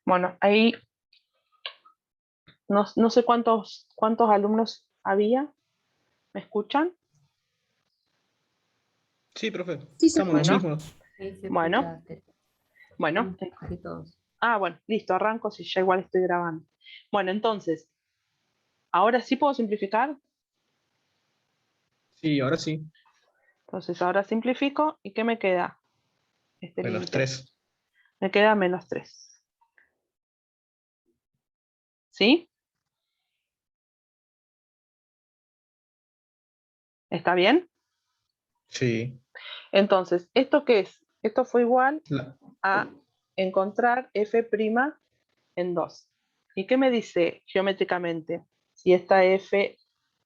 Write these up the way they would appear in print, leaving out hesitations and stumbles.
Bueno, ahí no sé cuántos alumnos había. ¿Me escuchan? Sí, profe. Sí, se Estamos los escucha. mismos. Ahí se Bueno, escucha. bueno. Casi todos. Bueno, listo, arranco si ya igual estoy grabando. Bueno, entonces, ¿ahora sí puedo simplificar? Sí, ahora sí. Entonces, ahora simplifico. ¿Y qué me queda? Este Menos límite. 3. Me queda -3. ¿Sí? ¿Está bien? Sí. Entonces, ¿esto qué es? Esto fue igual La- a encontrar f' en 2. ¿Y qué me dice geométricamente? Si esta f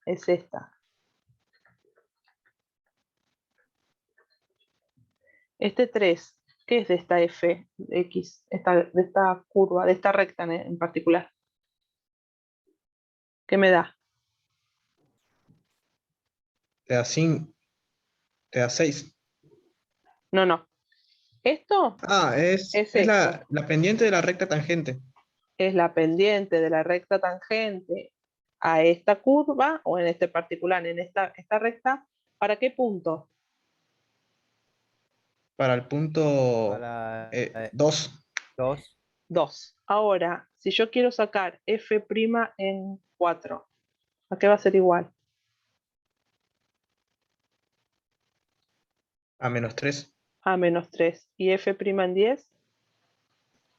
es esta. Este 3, ¿qué es de esta f de x? De esta curva, de esta recta en particular. ¿Qué me da? te da 5, te da 6. No. Esto Ah, es es esto. la pendiente de la recta tangente. Es la pendiente de la recta tangente a esta curva, o en este particular, en esta recta. ¿Para qué punto? Para el punto Para 2. 2. 2. Ahora, si yo quiero sacar f' en 4, ¿a qué va a ser igual? A menos 3 A -3. ¿Y f' en 10?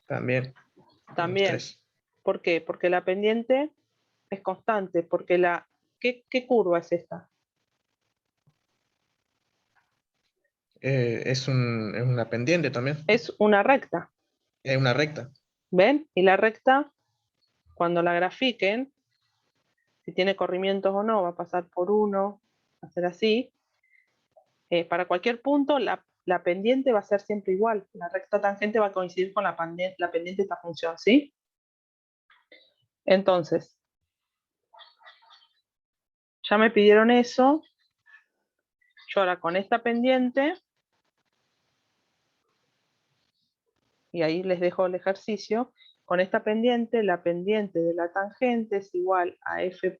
también. Menos También. 3. ¿Por qué? Porque la pendiente es constante, porque ¿qué curva es esta? Es una pendiente también. Es una recta, Es una recta. ¿ven? Y la recta, cuando la grafiquen, si tiene corrimientos o no, va a pasar por 1, va a ser así. Para cualquier punto, la pendiente va a ser siempre igual. La recta tangente va a coincidir con la pendiente de esta función, ¿sí? Entonces, ya me pidieron eso. Yo ahora con esta pendiente, y ahí les dejo el ejercicio, con esta pendiente, la pendiente de la tangente es igual a f',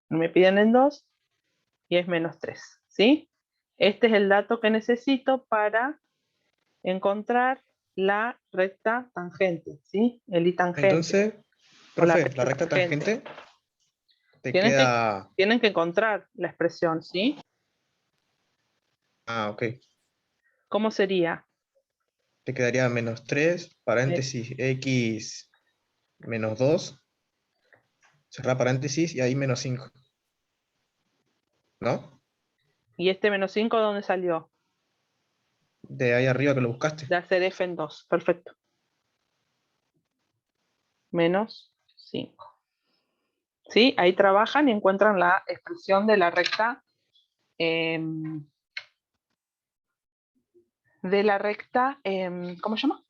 me piden en 2, y es -3, ¿sí? Este es el dato que necesito para encontrar la recta tangente, ¿sí? El I tangente, Entonces, o la profe, la recta recta tangente. tangente te queda. Tienen que encontrar la expresión, ¿sí? Ah, ok. ¿Cómo sería? Te quedaría menos 3 Eh, paréntesis, x menos 2 cerrar paréntesis y ahí menos 5. ¿No? ¿Y este -5 dónde salió? De ahí arriba que lo buscaste. De hacer f en 2, perfecto. -5. ¿Sí? Ahí trabajan y encuentran la expresión de la recta, ¿cómo se llama?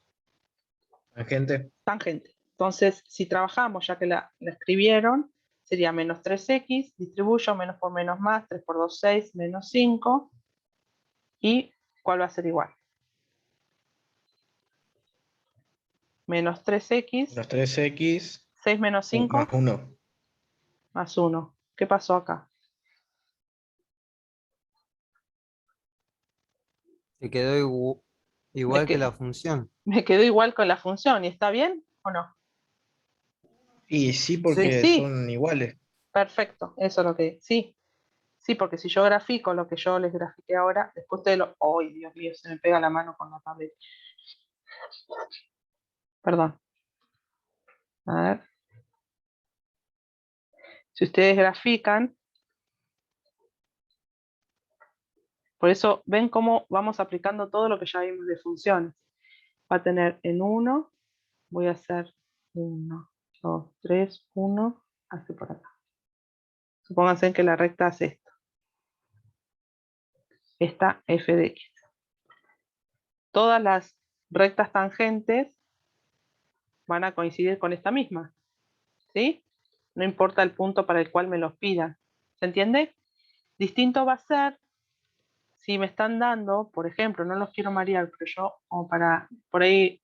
Tangente. Tangente. Entonces, si trabajamos, ya que la escribieron, sería -3x, distribuyo menos por menos más, 3 por 2, 6, -5. ¿Y cuál va a ser igual? -3x, Menos 3x 6 menos 5, más 1. más 1. ¿Qué pasó acá? Se quedó Me, igual que que- la función. me quedó igual con la función. ¿Y está bien o no? Y sí, Sí, porque sí, son iguales. perfecto. Eso es lo que... Sí, sí, porque si yo grafico lo que yo les grafiqué ahora, después ustedes lo... ¡Ay, Dios mío! Se me pega la mano con la tableta. Perdón. A ver. Si ustedes grafican, por eso ven cómo vamos aplicando todo lo que ya vimos de funciones. Va a tener en 1, voy a hacer 1, 2, 3, 1, hacia por acá. Supónganse que la recta es esto. Esta f de x. Todas las rectas tangentes van a coincidir con esta misma, ¿sí? No importa el punto para el cual me los pidan. ¿Se entiende? Distinto va a ser si me están dando, por ejemplo, no los quiero marear, pero yo, como para por ahí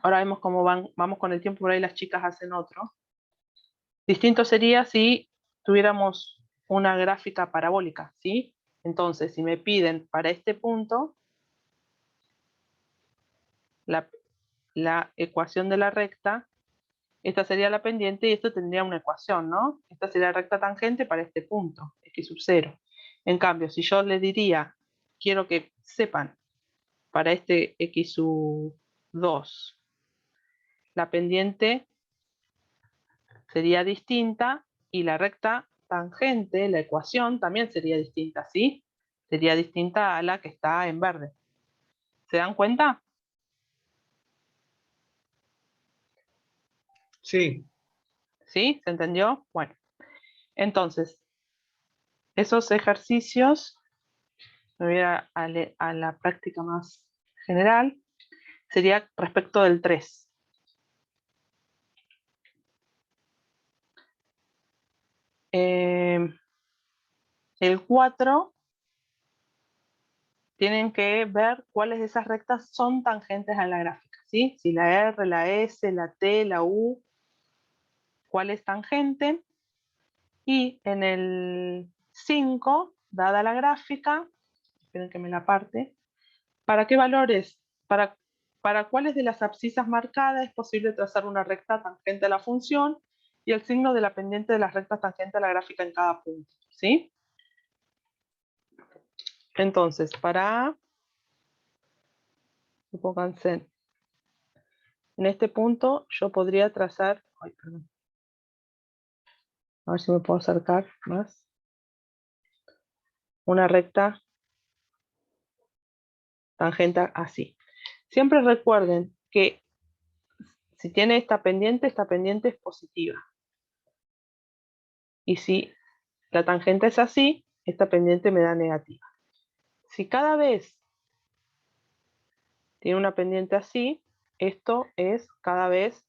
Ahora vemos cómo vamos con el tiempo, por ahí las chicas hacen otro. Distinto sería si tuviéramos una gráfica parabólica, ¿sí? Entonces, si me piden para este punto la ecuación de la recta, esta sería la pendiente y esto tendría una ecuación, ¿no? Esta sería la recta tangente para este punto, x sub 0. En cambio, si yo les diría, quiero que sepan para este x sub 2, la pendiente sería distinta y la recta tangente, la ecuación, también sería distinta, ¿sí? Sería distinta a la que está en verde. ¿Se dan cuenta? Sí, ¿Sí? ¿Se entendió? Bueno, entonces, esos ejercicios, me voy a la práctica más general, sería respecto del 3. El 4 tienen que ver cuáles de esas rectas son tangentes a la gráfica, ¿sí? Si la R, la S, la T, la U, cuál es tangente. Y en el 5, dada la gráfica, esperen que me la aparte, ¿para qué valores? Para cuáles de las abscisas marcadas es posible trazar una recta tangente a la función y el signo de la pendiente de las rectas tangentes a la gráfica en cada punto, ¿sí? Entonces, para A, pónganse, en este punto yo podría trazar, ay, perdón, a ver si me puedo acercar más, una recta tangente así. Siempre recuerden que si tiene esta pendiente es positiva. Y si la tangente es así, esta pendiente me da negativa. Si cada vez tiene una pendiente así, esto es cada vez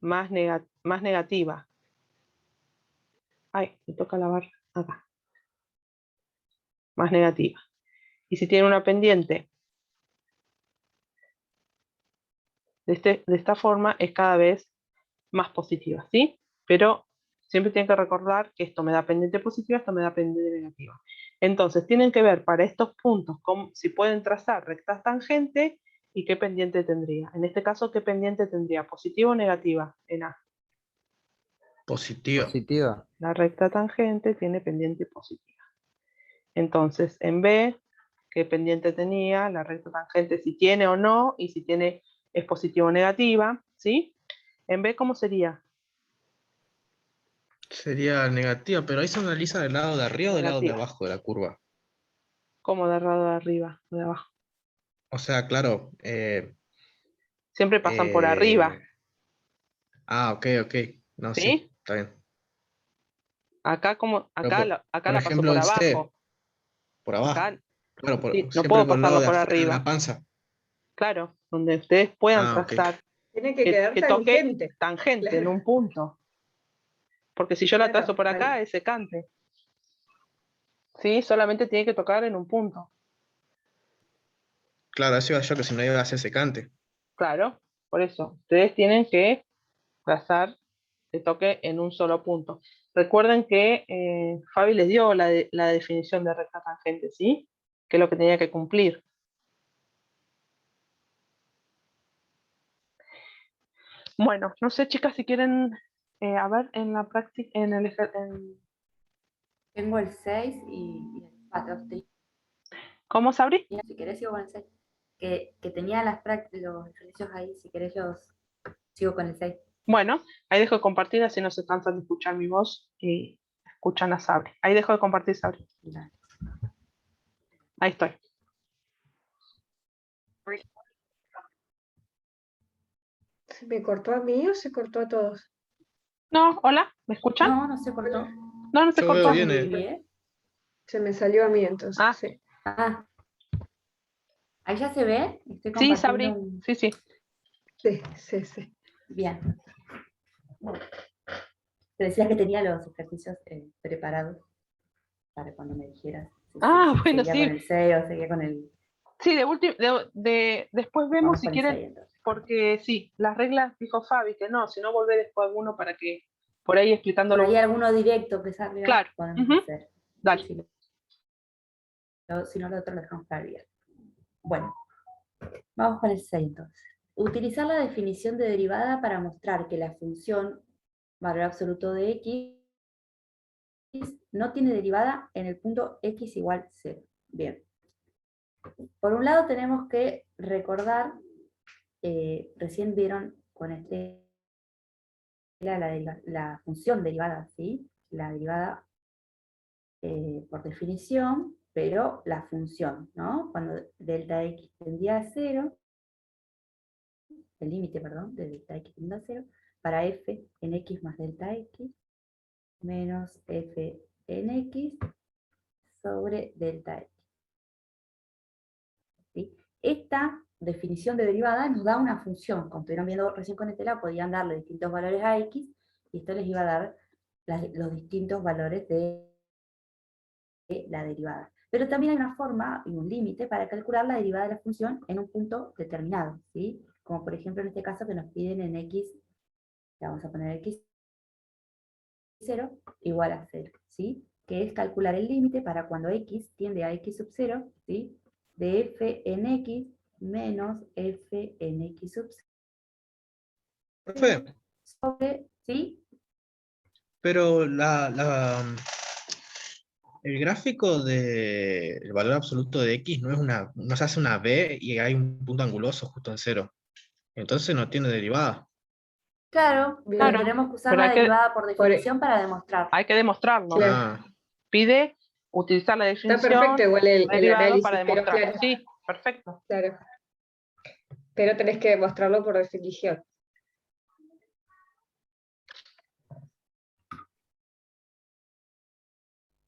más negativa. Ay, me toca lavar acá. Más negativa. Y si tiene una pendiente de esta forma, es cada vez más positiva, ¿sí? Pero siempre tienen que recordar que esto me da pendiente positiva, esto me da pendiente negativa. Entonces, tienen que ver para estos puntos si pueden trazar rectas tangentes y qué pendiente tendría. En este caso, ¿qué pendiente tendría? ¿Positiva o negativa en A? positiva. Positiva. La recta tangente tiene pendiente positiva. Entonces, en B, ¿qué pendiente tenía? La recta tangente, si tiene o no, y si tiene es positiva o negativa, ¿sí? En B, ¿cómo sería? Sería negativa, pero ahí se analiza del lado de arriba o del lado de Negativa. abajo de la curva. ¿Cómo de lado de arriba o de abajo? O sea, claro. Siempre pasan por arriba, Ok. No, sí, ¿sí? está bien. Acá, Pero acá por la paso ejemplo, por en C, abajo. por abajo. Acá Claro, sí, no siempre puedo por el lado pasarlo de por afuera de la arriba. panza. Claro, donde ustedes puedan Ok. trazar Tiene que quedar que toque tangente. tangente en Claro, un punto. Porque si yo la trazo claro. por acá, es secante. ¿Sí? Solamente tiene que tocar en un punto. Claro, eso iba yo, que si no iba a ser secante. Claro, por eso. Ustedes tienen que trazar que toque en un solo punto. Recuerden que Fabi les dio la definición de recta tangente, ¿sí? Que es lo que tenía que cumplir. Bueno, no sé, chicas, si quieren, a ver, en la práctica, Tengo el 6 y el 4. ¿Cómo, Sabri? Si querés, sigo con el 6. Que tenía los ejercicios ahí, si querés, yo sigo con el 6. Bueno, ahí dejo de compartir, así no se cansan de escuchar mi voz y escuchan a Sabri. Ahí dejo de compartir, Sabri. Ahí estoy. ¿Se me cortó a mí o se cortó a todos? No, hola, ¿me escuchan? No, no se cortó. No, no se Yo veo cortó. bien. ¿Bien? Se me salió a mí entonces, Ah, sí. Ah, ahí ya se ve. Estoy sí, compartiendo Sabri, sí, sí. Sí. Bien. Te decía que tenía los ejercicios preparados para cuando me dijeras Ah, si bueno, seguía con sí. el 6 o seguía con el Sí, después vemos Vamos si con el quieren, 6 entonces. porque sí, las reglas dijo Fabi que no, si no volver después alguno para que por ahí Por explicándolo. ahí alguno directo que salga, Claro, podemos ujú. hacer. Dale. Si no, lo otro lo dejamos para el viernes. Bueno, vamos con el 6 entonces. Utilizar la definición de derivada para mostrar que la función valor absoluto de x no tiene derivada en el punto x igual 0. Bien. Por un lado tenemos que recordar, recién vieron con la función derivada, ¿sí? La derivada por definición, pero la función, ¿no? Cuando delta x tendía a 0, el límite, perdón, de delta x tendía a 0, para f en x más delta x menos f en x sobre delta x. ¿Sí? Esta definición de derivada nos da una función. Como estuvieron viendo recién con Estela, podían darle distintos valores a x, y esto les iba a dar los distintos valores de la derivada. Pero también hay una forma y un límite para calcular la derivada de la función en un punto determinado, ¿sí? Como por ejemplo en este caso que nos piden en x, le vamos a poner x0 igual a 0, ¿sí? Que es calcular el límite para cuando x tiende a x sub 0, ¿sí? De f en x menos f en x sub 0 Profe, sobre, ¿sí? pero el gráfico del valor absoluto de x no se hace una B y hay un punto anguloso justo en 0. Entonces no tiene derivada. Claro, Bien. pero tenemos que usar Pero la hay que- derivada por definición para demostrar. Hay que demostrarlo. Claro. Ah, Pide utilizar la Está definición perfecto igual el derivado análisis, para pero demostrar. claro, Sí, perfecto. claro. Pero tenés que demostrarlo por definición.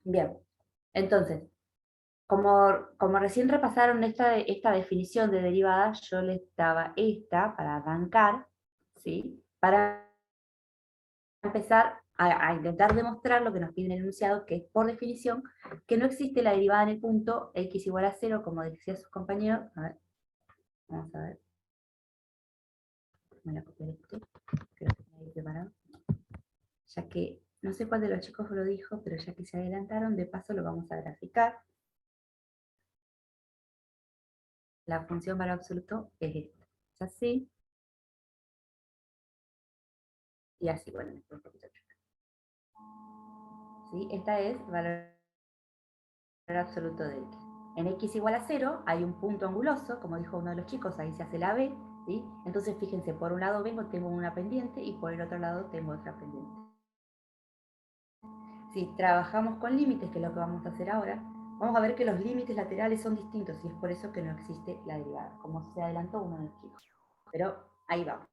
Bien, entonces, como recién repasaron esta definición de derivada, yo les daba esta para arrancar, ¿sí? Para empezar a intentar demostrar lo que nos pide en el enunciado, que es por definición, que no existe la derivada en el punto x igual a 0, como decía sus compañeros. A ver, vamos a ver. Me la copié creo que tenía ahí preparado. Ya que, no sé cuál de los chicos lo dijo, pero ya que se adelantaron, de paso lo vamos a graficar. La función valor absoluto es esta. Es así. Y así, bueno, un poquito chueca. ¿Sí? Esta es valor absoluto de x. En x igual a 0 hay un punto anguloso, como dijo uno de los chicos, ahí se hace la b, ¿sí? Entonces fíjense, por un lado tengo una pendiente y por el otro lado tengo otra pendiente. Si trabajamos con límites, que es lo que vamos a hacer ahora, vamos a ver que los límites laterales son distintos y es por eso que no existe la derivada, como se adelantó uno de los chicos. Pero ahí vamos.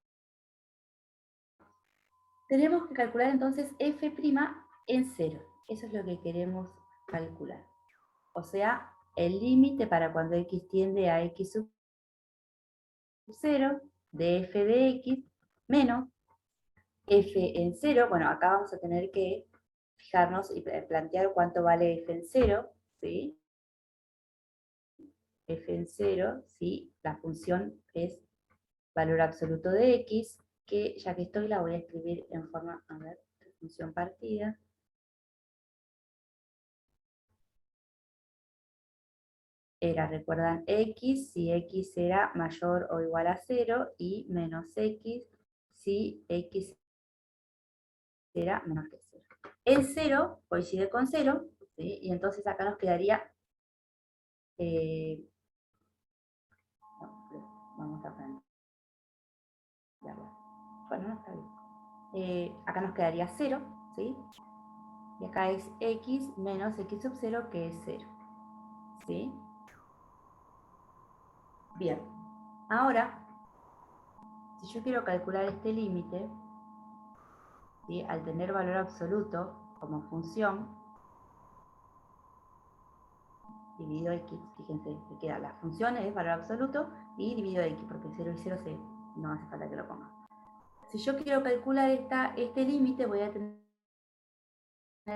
Tenemos que calcular entonces f' en 0. Eso es lo que queremos calcular. O sea, el límite para cuando x tiende a x sub 0 de f de x menos f en 0. Bueno, acá vamos a tener que fijarnos y plantear cuánto vale f en 0, ¿sí? F en 0, ¿sí? La función es valor absoluto de x, que ya que estoy la voy a escribir en forma, a ver, función partida. Era, recuerdan, x si x era mayor o igual a 0 y menos x si x era menor que 0. El 0 coincide con 0, ¿sí? Y entonces acá nos quedaría, vamos a plantearla. Bueno, no está bien. Acá nos quedaría 0, ¿sí? Y acá es x menos x sub 0, que es 0, ¿sí? Bien, ahora, si yo quiero calcular este límite, ¿sí? Al tener valor absoluto como función, dividido x, fíjense, me queda la función es valor absoluto y dividido x, porque 0 y 0 no hace falta que lo ponga. Si yo quiero calcular este límite, voy a tener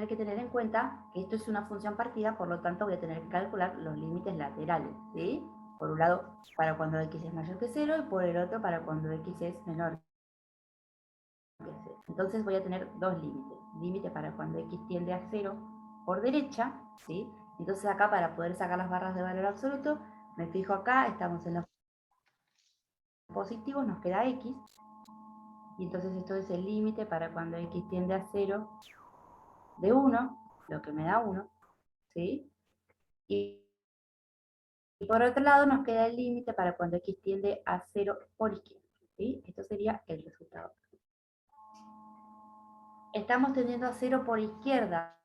que tener en cuenta que esto es una función partida, por lo tanto voy a tener que calcular los límites laterales, ¿sí? Por un lado, para cuando x es mayor que 0, y por el otro, para cuando x es menor que 0. Entonces voy a tener dos límites. Límite para cuando x tiende a 0 por derecha, ¿sí? Entonces acá, para poder sacar las barras de valor absoluto, me fijo acá, estamos en los positivos, nos queda x, y entonces esto es el límite para cuando x tiende a 0 de 1, lo que me da 1, ¿sí? Y por otro lado nos queda el límite para cuando x tiende a 0 por izquierda, ¿sí? Esto sería el resultado. Estamos tendiendo a 0 por izquierda,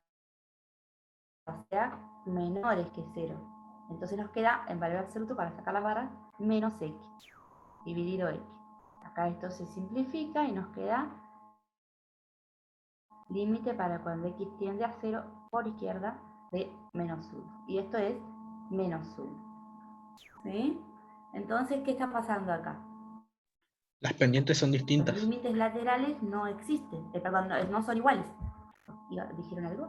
o sea, menores que 0. Entonces nos queda, en valor absoluto, para sacar las barras, menos x, dividido x. Acá esto se simplifica y nos queda límite para cuando x tiende a 0 por izquierda de menos 1. Y esto es menos 1. ¿Sí? Entonces, ¿qué está pasando acá? Las pendientes son Los distintas. límites laterales no existen, perdón, no son iguales. ¿Dijeron algo?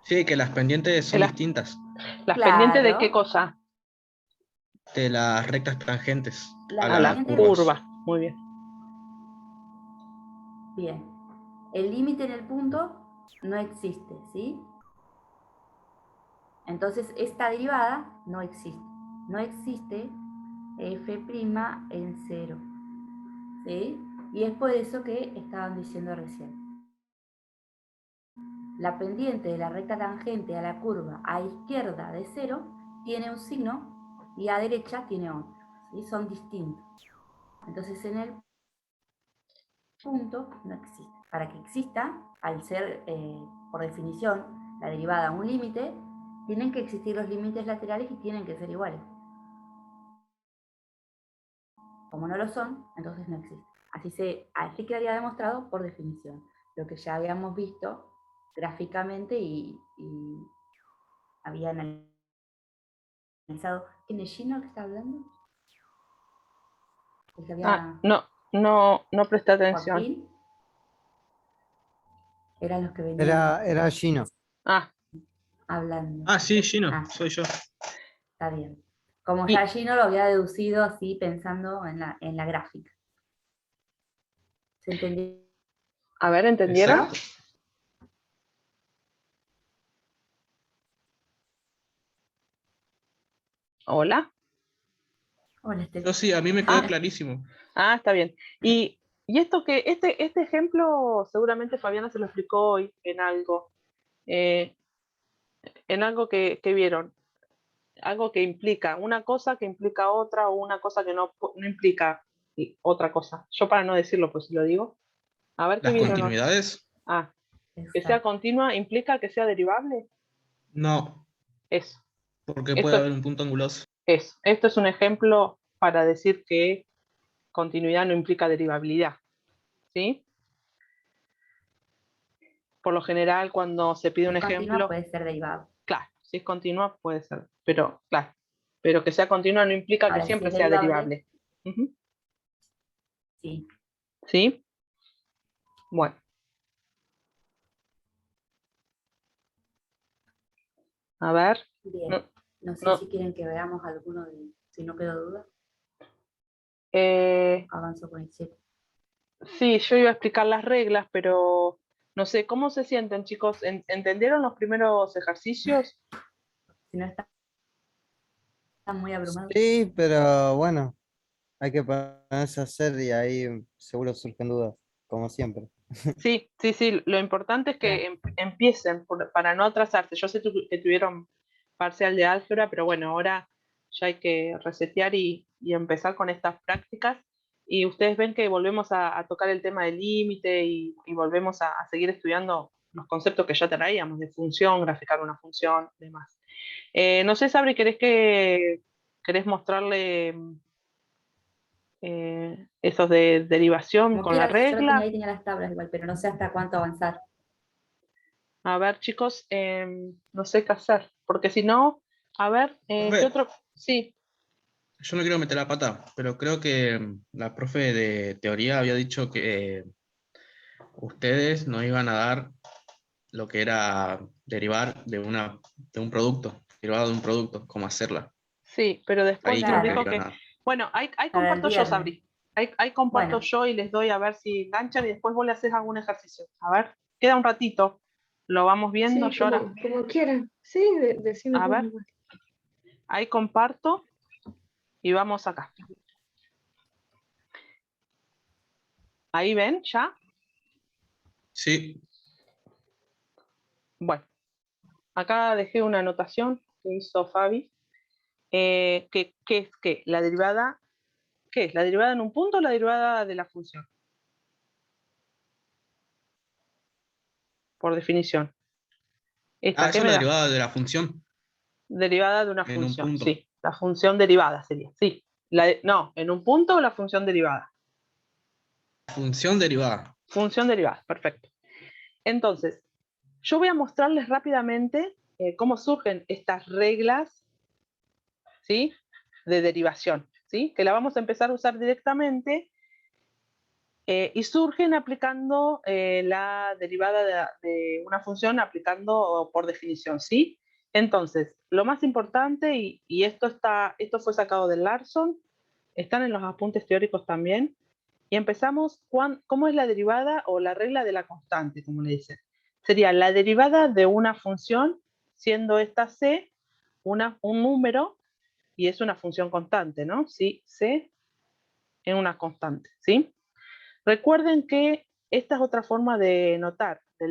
Sí, que las pendientes son Las- distintas ¿Las pendientes de Claro. qué cosa? de las rectas tangentes La a A las la pendiente- curvas. curva. Muy bien. Bien. El límite en el punto no existe, ¿sí? Entonces, esta derivada no existe. No existe f' en 0. ¿Sí? Y es por eso que estaban diciendo recién. La pendiente de la recta tangente a la curva a izquierda de 0 tiene un signo y a derecha tiene otro. ¿Sí? Son distintos. Entonces, en el punto no existe. Para que exista, al ser, por definición, la derivada un límite, tienen que existir los límites laterales y tienen que ser iguales. Como no lo son, entonces no existe. Así quedaría demostrado por definición, lo que ya habíamos visto gráficamente y había analizado. ¿Quién es Gino que está hablando? El que había No presté atención. Joaquín. Eran los que venían Era Gino. Ah, hablando. Ah, sí, Gino, Ah. soy yo. Está bien. Como Y- ya Gino lo había deducido así pensando en la gráfica. ¿Se entendió? a ver, ¿entendieron? Exacto. Hola. Hola, Esther. Yo sí, a mí me quedó clarísimo. Ah, está bien. Y esto que, este ejemplo, seguramente Fabiana se lo explicó hoy en algo que vieron, algo que implica una cosa que implica otra, o una cosa que no implica otra cosa. Yo, para no decirlo, pues si lo digo. A ver qué Las vieron hoy. continuidades, Ah, que sea Exacto. continua implica que sea derivable. no, Eso. porque puede Esto, haber un punto anguloso. esto es un ejemplo para decir que continuidad no implica derivabilidad. ¿Sí? Por lo general, cuando se pide un Continua ejemplo, puede ser derivado. claro, si es continua puede ser, pero claro, pero que sea continua no implica que Ahora, si siempre es sea derivable, derivable. Ujú. sí. ¿Sí? Bueno, a ver. Bien. No, No sé no, si quieren que veamos alguno si no quedó duda, eh, avanzo con el 7. sí, yo iba a explicar las reglas, pero no sé, ¿cómo se sienten, chicos? ¿Entendieron los primeros ejercicios? Si no están muy abrumados. Sí, pero bueno, hay que ponerse a hacer y ahí seguro surgen dudas, como siempre. Sí, sí, sí, lo importante es que Claro. empiecen para no atrasarse. Yo sé que tuvieron parcial de álgebra, pero bueno, ahora ya hay que resetear y empezar con estas prácticas. Y ustedes ven que volvemos a tocar el tema del límite y volvemos a seguir estudiando los conceptos que ya traíamos de función, graficar una función, demás. No sé, Sabri, ¿querés mostrarle esos de derivación Como con la quieras, yo lo tenía regla? ahí, tenía las tablas igual, pero no sé hasta cuánto avanzar. A ver, chicos, no sé qué hacer, porque si no, a ver, ¿qué Profe, otro? Sí, yo no quiero meter la pata, pero creo que la profe de teoría había dicho que ustedes nos iban a dar lo que era derivar de un producto, derivado de un producto, cómo hacerla. Sí, pero después Ahí nos creo que Claro. dijo digo que... nada. Bueno, ahí La del comparto yo, viernes. Sabri. Ahí comparto Bueno. yo y les doy a ver si enganchan y después vos le haces algún ejercicio. A ver, queda un ratito. Lo vamos viendo. Sí, Yo ahora, como quieran. Sí, decime a vos ver, igual. ahí comparto y vamos acá. Ahí ven, ya. Sí, Bueno, acá dejé una anotación que hizo Fabi. ¿Qué es qué? La derivada, ¿qué es? ¿La derivada en un punto o la derivada de la función? Por definición. ¿Esta eso qué es me la da? derivada de la función Derivada de una en un función, punto. sí. La función derivada sería, sí. No, en un punto o la función derivada. Función derivada. Función derivada, perfecto. Entonces, yo voy a mostrarles rápidamente cómo surgen estas reglas, ¿sí?, de derivación, ¿sí?, que la vamos a empezar a usar directamente y surgen aplicando la derivada de una función, aplicando por definición, ¿sí? Entonces, lo más importante, y esto fue sacado de Larson, están en los apuntes teóricos también, y empezamos, ¿cómo es la derivada o la regla de la constante, como le dicen? Sería la derivada de una función, siendo esta c un número, y es una función constante, ¿no? Sí, c es una constante, ¿sí? Recuerden que esta es otra forma de notar, de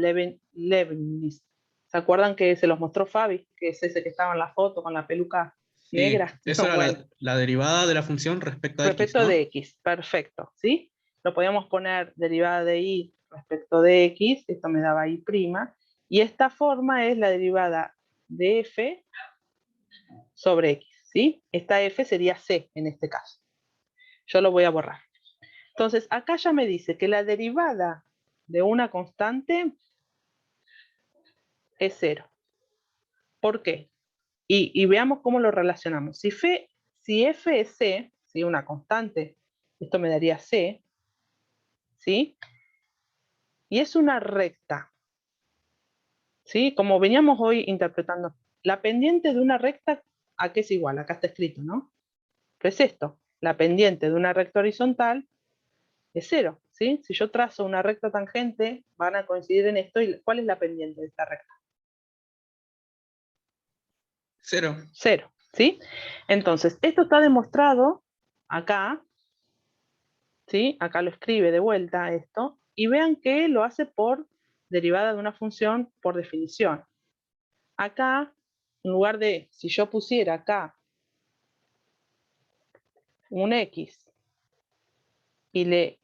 Leibniz. ¿Se acuerdan que se los mostró Fabi? Que es ese que estaba en la foto con la peluca Sí, negra. eso era Bueno, la derivada de la función respecto a x, respecto ¿no? de x, perfecto, ¿sí? Lo podíamos poner derivada de y respecto de x, esto me daba y', y esta forma es la derivada de f sobre x, ¿sí? Esta f sería c en este caso. Yo lo voy a borrar. Entonces, acá ya me dice que la derivada de una constante es 0. ¿Por qué? Y veamos cómo lo relacionamos. Si f es c, ¿sí?, una constante, esto me daría c, ¿sí? Y es una recta, ¿sí? Como veníamos hoy interpretando, la pendiente de una recta, ¿a qué es igual? Acá está escrito, ¿no? ¿Qué es esto? La pendiente de una recta horizontal es 0, ¿sí? Si yo trazo una recta tangente, van a coincidir en esto. ¿Y cuál es la pendiente de esta recta? 0. 0, ¿sí? Entonces, esto está demostrado acá, ¿sí? Acá lo escribe de vuelta esto, y vean que lo hace por derivada de una función por definición. Acá, en lugar de, si yo pusiera acá un x y le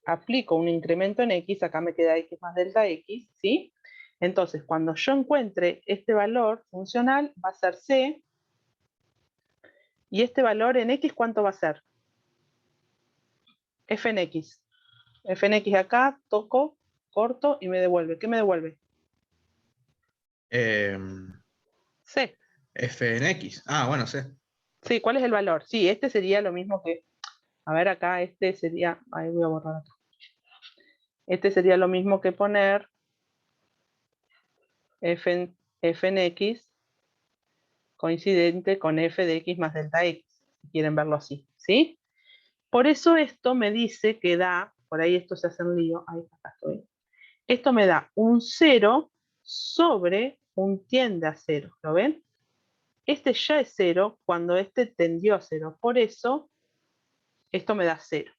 aplico un incremento en x, acá me queda x más delta x, ¿sí? Entonces, cuando yo encuentre este valor funcional, va a ser c, y este valor en x, ¿cuánto va a ser? F en x. F en x acá, toco, corto y me devuelve. ¿Qué me devuelve? C. F en x. Ah, bueno, sí. Sí, ¿cuál es el valor? Sí, este sería lo mismo que... A ver, acá este sería... Ahí voy a borrar acá. Este sería lo mismo que poner f en x coincidente con f de x más delta x, si quieren verlo así, ¿sí? Por eso esto me dice que da, por ahí esto se hace un lío, ahí acá estoy. Esto me da un 0 sobre un tiende a 0, ¿lo ven? Este ya es 0 cuando este tendió a 0, por eso esto me da 0.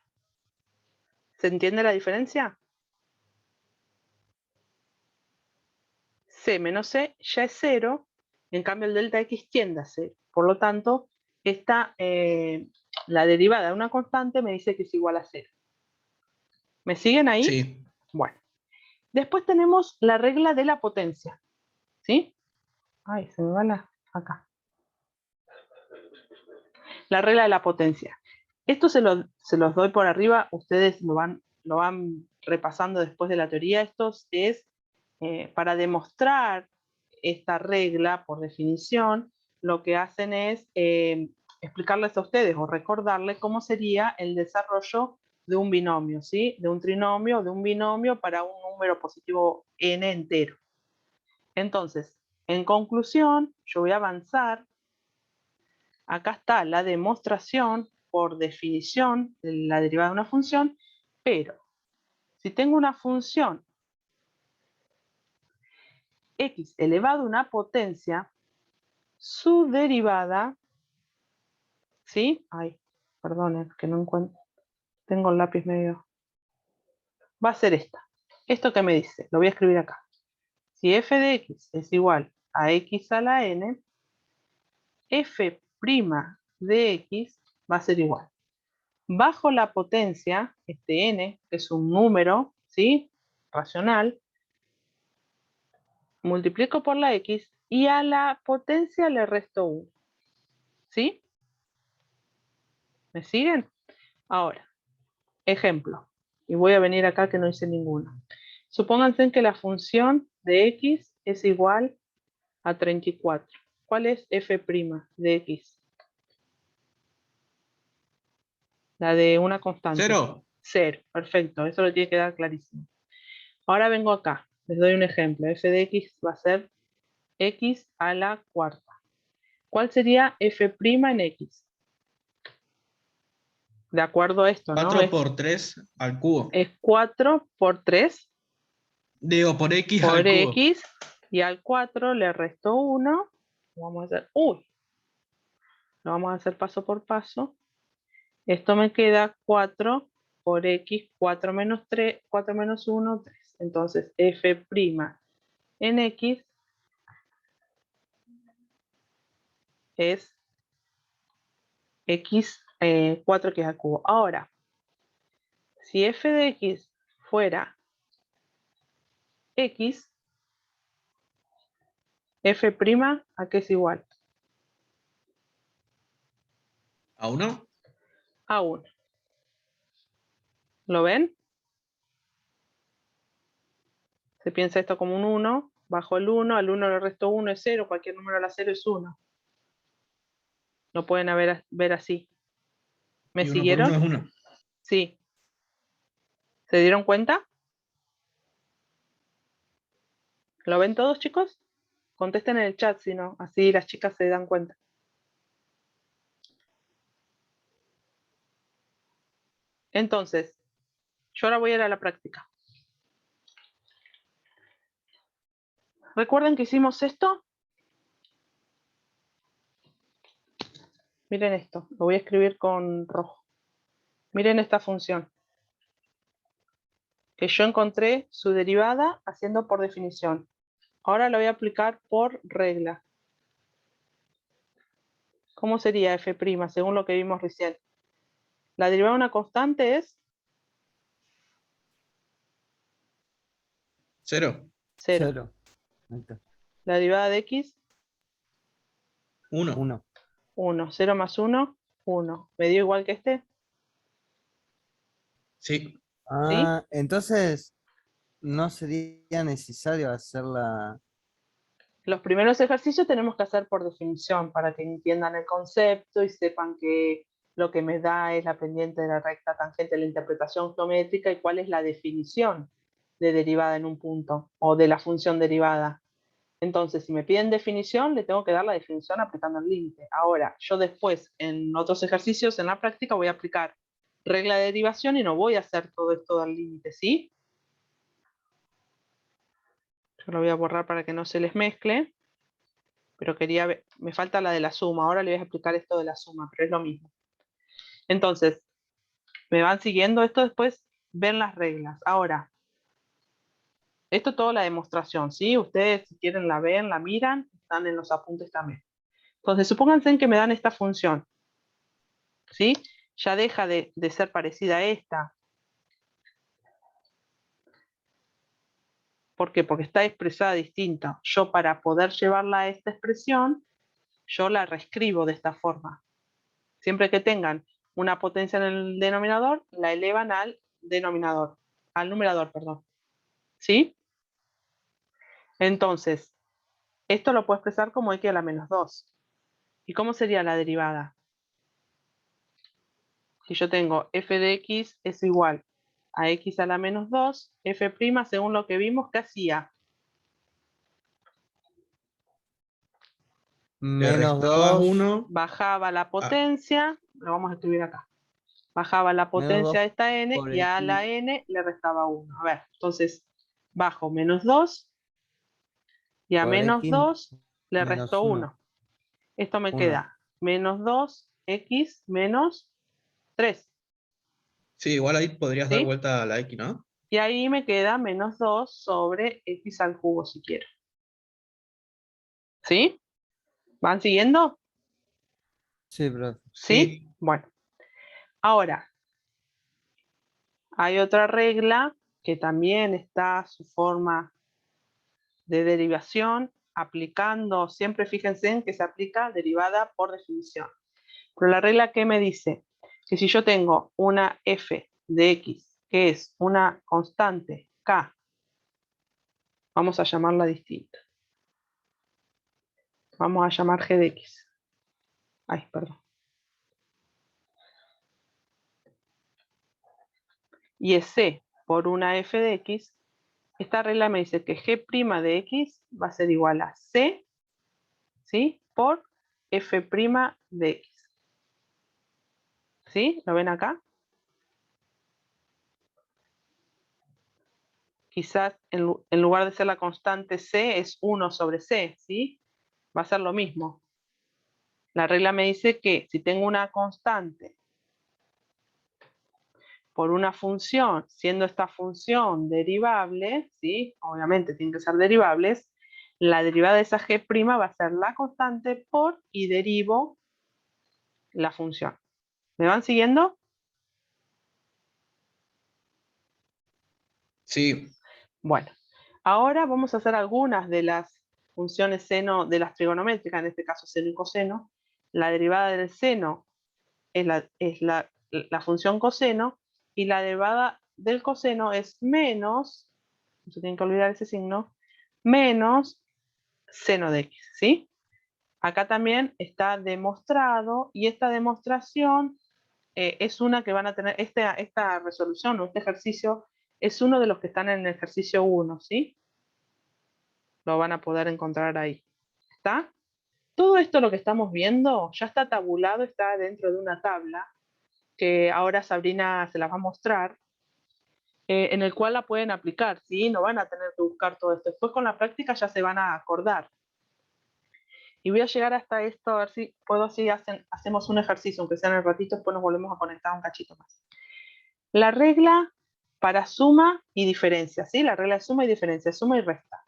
¿Se entiende la diferencia? C menos C ya es 0, en cambio el delta X tiende a 0. Por lo tanto, la derivada de una constante me dice que es igual a 0. ¿Me siguen ahí? Sí. Bueno. Después tenemos la regla de la potencia. ¿Sí? Ay, se me va acá. La regla de la potencia. Esto se los doy por arriba, ustedes lo van repasando después de la teoría. Esto es para demostrar esta regla, por definición, lo que hacen es explicarles a ustedes o recordarles cómo sería el desarrollo de un binomio, ¿sí? De un trinomio, de un binomio para un número positivo n entero. Entonces, en conclusión, yo voy a avanzar Acá está la demostración por definición de la derivada de una función, pero si tengo una función x elevado a una potencia, su derivada, ¿sí? Ay, perdonen, que no encuentro. Tengo el lápiz medio. Va a ser esta. ¿Esto qué me dice? Lo voy a escribir acá. Si f de x es igual a x a la n, f' de x va a ser igual. Bajo la potencia, este n, que es un número, ¿sí? Racional, multiplico por la x y a la potencia le resto 1. ¿Sí? ¿Me siguen? Ahora, ejemplo. Y voy a venir acá que no hice ninguno. Supónganse que la función de x es igual a 34. ¿Cuál es f' de x? La de una constante. 0. 0, perfecto, eso lo tiene que dar clarísimo. Ahora vengo acá, les doy un ejemplo. F de x va a ser x a la cuarta. ¿Cuál sería f' en x? De acuerdo a esto, ¿no? 4 por 3 al cubo. Es 4 por 3 Digo, por x por al cubo. x, y al 4 le resto 1. Vamos a hacer, lo vamos a hacer paso por paso. Esto me queda 4 por x, 4 menos 3, 4 menos 1, 3. Entonces, f' en x es x, 4x al cubo. Ahora, si f de x fuera x, f' ¿a qué es igual? ¿A 1? A 1. ¿Lo ven? Se piensa esto como un 1, bajo el 1, al 1 le resto 1 es 0, cualquier número a la 0 es 1. Lo pueden ver así. ¿Me Y 1 por 1 siguieron? es 1. Sí. ¿Se dieron cuenta? ¿Lo ven todos, chicos? Contesten en el chat, si no, así las chicas se dan cuenta. Entonces, yo ahora voy a ir a la práctica. ¿Recuerdan que hicimos esto? Miren esto, lo voy a escribir con rojo. Miren esta función. Que yo encontré su derivada haciendo por definición. Ahora lo voy a aplicar por regla. ¿Cómo sería f' según lo que vimos recién? La derivada de una constante es 0. 0. 0. Ahí está. La derivada de x, 1. 1. 1. 0 más 1, 1. ¿Me dio igual que este? Sí. Ah, entonces no sería necesario hacer la... Los primeros ejercicios tenemos que hacer por definición para que entiendan el concepto y sepan que lo que me da es la pendiente de la recta tangente de la interpretación geométrica y cuál es la definición de derivada en un punto o de la función derivada. Entonces, si me piden definición, le tengo que dar la definición aplicando el límite. Ahora, yo después, en otros ejercicios, en la práctica, voy a aplicar regla de derivación y no voy a hacer todo esto del límite, ¿sí? Yo lo voy a borrar para que no se les mezcle. Pero quería ver, me falta la de la suma. Ahora le voy a explicar esto de la suma, pero es lo mismo. Entonces, me van siguiendo esto, después ven las reglas. Ahora, esto es toda la demostración, ¿sí? Ustedes si quieren la ven, la miran, están en los apuntes también. Entonces, supónganse que me dan esta función, ¿sí? Ya deja de ser parecida a esta. ¿Por qué? Porque está expresada distinta. Yo para poder llevarla a esta expresión, yo la reescribo de esta forma. Siempre que tengan una potencia en el denominador, la elevan al denominador, al numerador, perdón. ¿Sí? Entonces, esto lo puedo expresar como x a la menos 2. ¿Y cómo sería la derivada? Si yo tengo f de x es igual a x a la menos 2, f' según lo que vimos, ¿qué hacía? Le Menos restabas 2 1. Bajaba la potencia, lo vamos a escribir acá. Bajaba la Menos potencia 2 de esta n por y a la X. n le restaba 1. A ver, entonces bajo menos 2 y a Por menos X 2 le menos resto 1. 1. Esto me 1. queda menos 2x menos 3. Sí, igual ahí podrías dar ¿Sí? vuelta a la X, ¿no? Y ahí me queda menos 2 sobre x al cubo si quiero. ¿Sí? ¿Van siguiendo? Sí, profe. ¿Sí? Sí. Bueno. Ahora, hay otra regla que también está a su forma de derivación, aplicando, siempre fíjense en que se aplica derivada por definición. Pero la regla que me dice que si yo tengo una f de x, que es una constante k, vamos a llamarla distinta. Vamos a llamar g de x. Ay, perdón. Y es c por una f de x, esta regla me dice que g' de x va a ser igual a c, ¿sí? Por f' de x. ¿Sí? ¿Lo ven acá? Quizás en lugar de ser la constante c es 1 sobre c, ¿sí? Va a ser lo mismo. La regla me dice que si tengo una constante por una función, siendo esta función derivable, ¿sí? Obviamente tienen que ser derivables, la derivada de esa g' va a ser la constante por y derivo la función. ¿Me van siguiendo? Sí. Bueno, ahora vamos a hacer algunas de las funciones seno, de las trigonométricas, en este caso seno y coseno. La derivada del seno es la función coseno, y la derivada del coseno es menos, no se tienen que olvidar ese signo, menos seno de x, ¿sí? Acá también está demostrado, y esta demostración es una que van a tener, esta resolución o este ejercicio es uno de los que están en el ejercicio 1, ¿sí? Lo van a poder encontrar ahí. ¿Está? Todo esto lo que estamos viendo ya está tabulado, está dentro de una tabla que ahora Sabrina se las va a mostrar, en el cual la pueden aplicar, ¿sí? No van a tener que buscar todo esto. Después con la práctica ya se van a acordar. Y voy a llegar hasta esto, a ver si puedo, así hacemos un ejercicio, aunque sea en el ratito, después nos volvemos a conectar un cachito más. La regla para suma y diferencia, ¿sí? La regla de suma y diferencia, suma y resta.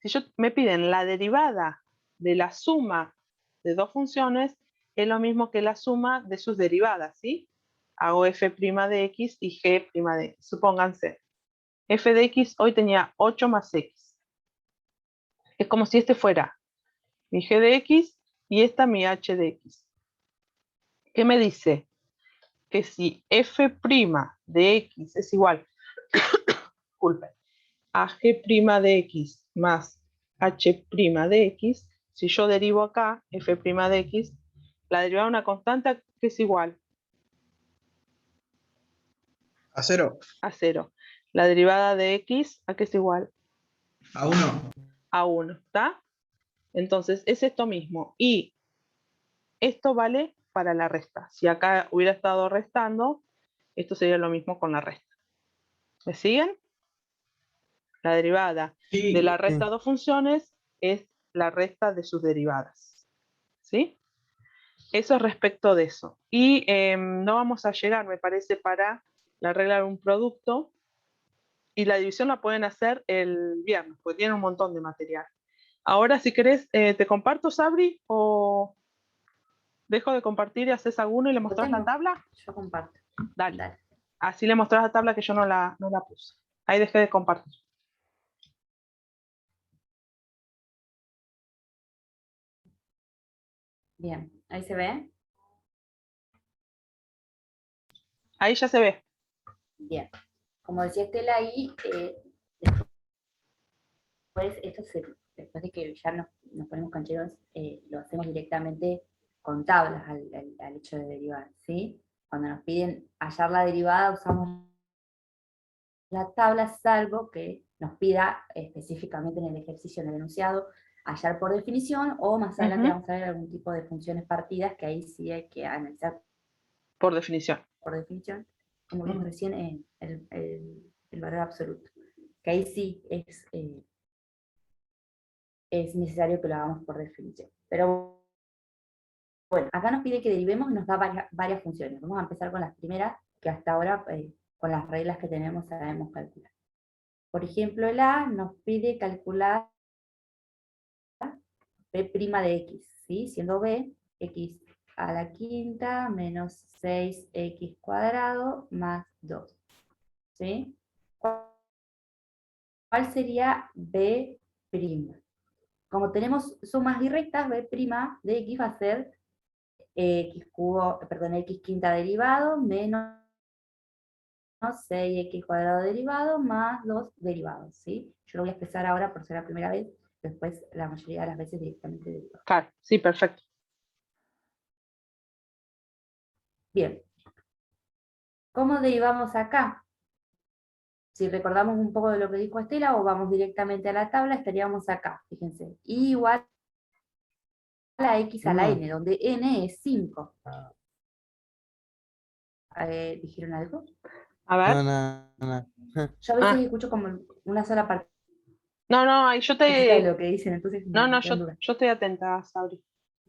Si me piden la derivada de la suma de dos funciones, es lo mismo que la suma de sus derivadas, ¿sí? Hago f' de x y g' de x. Supónganse, f de x hoy tenía 8 más x. Es como si este fuera mi g de x y esta mi h de x. ¿Qué me dice? Que si f' de x es igual, disculpen, a g' de x más h' de x, si yo derivo acá f' de x, la derivada de una constante que es igual A 0. a 0. La derivada de x a que es igual A 1. a 1, ¿está? Entonces es esto mismo. Y esto vale para la resta. Si acá hubiera estado restando, esto sería lo mismo con la resta. ¿Me siguen? La derivada de la Sí. resta de dos funciones es la resta de sus derivadas. ¿Sí? Eso es respecto de eso. Y no vamos a llegar, me parece, para la regla de un producto. Y la división la pueden hacer el viernes, porque tienen un montón de material. Ahora, si querés, ¿te comparto, Sabri? ¿O dejo de compartir y haces alguno y le Lo mostrás la tengo, tabla? yo comparto. Dale. Dale. Así le mostrás la tabla que yo no la puse. Ahí dejé de compartir. Bien, ahí se ve. Ahí ya se ve. Bien. Como decía Estela ahí, después de que ya nos ponemos cancheros, lo hacemos directamente con tablas al hecho de derivar, ¿sí? Cuando nos piden hallar la derivada, usamos la tabla, salvo que nos pida específicamente en el ejercicio, en el enunciado, hallar por definición, o más adelante Ujú. vamos a ver algún tipo de funciones partidas, que ahí sí hay que analizar Por definición. por definición, como vimos Ujú. recién, el valor absoluto. Que ahí sí es necesario que lo hagamos por definición. Pero bueno, acá nos pide que derivemos y nos da varias funciones. Vamos a empezar con las primeras, que hasta ahora, con las reglas que tenemos, sabemos calcular. Por ejemplo, el A nos pide calcular B' de X, ¿sí? Siendo B, X a la quinta menos 6X cuadrado más 2, ¿sí? ¿Cuál sería B'? Como tenemos sumas directas, B' de X va a ser X quinta derivado menos 6X cuadrado derivado más 2 derivados, ¿sí? Yo lo voy a expresar ahora por ser la primera vez, después la mayoría de las veces directamente derivado. Claro, sí, perfecto. Bien. ¿Cómo derivamos acá? Si recordamos un poco de lo que dijo Estela, o vamos directamente a la tabla, estaríamos acá, fíjense. Y igual a X a la N, donde N es 5. ¿Dijeron algo? A ver. No, no. Yo a veces Ah, escucho como una sola partecita no, ahí yo de te. lo que dicen, entonces No, me quedo en duda. yo estoy atenta, Sabri.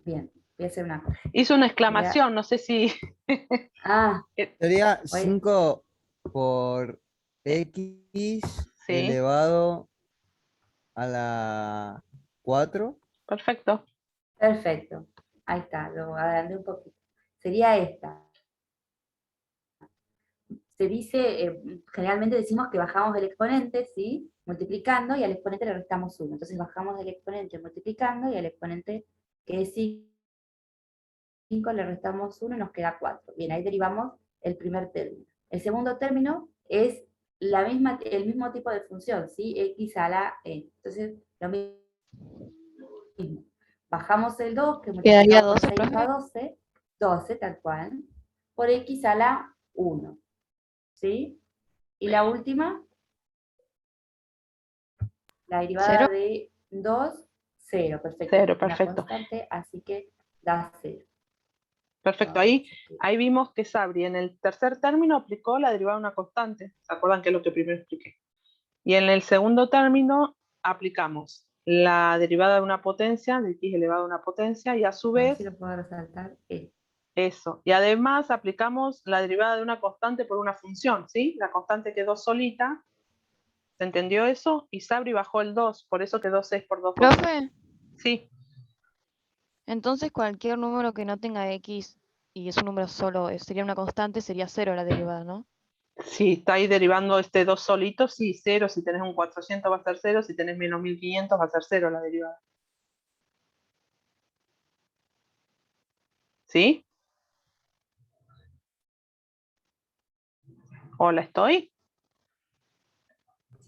Bien, voy a hacer una cosa. Hizo una Voy a- exclamación, no sé si. Ah, Sería voy- 5 por X Sí, elevado a la 4. perfecto. perfecto. Ahí está, lo agrandé un poquito. Sería esta. Se dice, generalmente decimos que bajamos el exponente, ¿sí? Multiplicando, y al exponente le restamos 1. Entonces bajamos el exponente multiplicando, y al exponente que es 5 le restamos 1 y nos queda 4. Bien, ahí derivamos el primer término. El segundo término es el mismo tipo de función, ¿sí? X a la n. Entonces, lo mismo. Bajamos el 2, que Quedaría multiplicado por 12, 6 nos da profe. 12 tal cual, por X a la 1. ¿Sí? Y la última, la derivada 0. de 2, 0, perfecto, 0, porque es una perfecto. constante, así que da 0. Perfecto. Ahí vimos que Sabri en el tercer término aplicó la derivada de una constante. ¿Se acuerdan que es lo que primero expliqué? Y en el segundo término aplicamos la derivada de una potencia, de x elevado a una potencia, y a su A ver vez si lo puedo resaltar. eso. Y además aplicamos la derivada de una constante por una función, ¿sí? La constante quedó solita. ¿Se entendió eso? Y Sabri bajó el 2, por eso quedó 6 por 2. Profe, Sí, entonces cualquier número que no tenga x y es un número solo, sería una constante, sería 0 la derivada, ¿no? si estáis derivando este 2 solito, sí, 0. Si tenés un 400 va a ser 0. Si tenés menos 1500 va a ser 0 la derivada. ¿Sí? ¿Hola, estoy?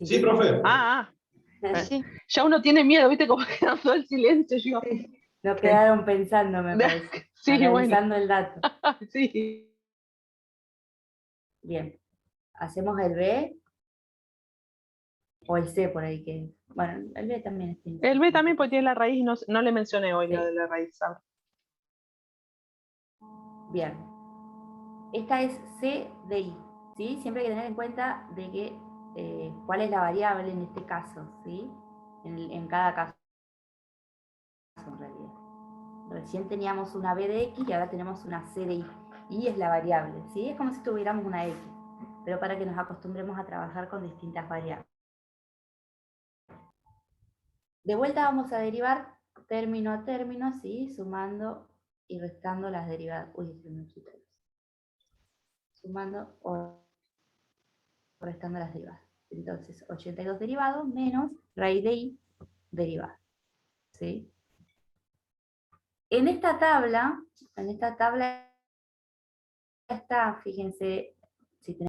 Sí, profe. Ah, Sí. ya uno tiene miedo, ¿viste? Como quedó todo el silencio. Yo, sí. Lo quedaron pensando, me parece. sí, bueno, Analizando el dato. sí. Bien. ¿Hacemos el B o el C por ahí? Bueno, el B también es El B también porque tiene la raíz y no le mencioné hoy lo Sí. de la raíz. ¿Sabes? Bien. Esta es C de I, ¿sí? Siempre hay que tener en cuenta de que cuál es la variable en este caso, ¿sí? En cada caso, en realidad. Recién teníamos una B de X y ahora tenemos una C de I. Y es la variable, ¿sí? Es como si tuviéramos una X, pero para que nos acostumbremos a trabajar con distintas variables. De vuelta vamos a derivar término a término, ¿sí? Sumando y restando las derivadas. Uy, se me quita. Sumando o restando las derivadas. Entonces, 82 derivados menos raíz de I derivada. ¿Sí? En esta tabla está, fíjense, si tenemos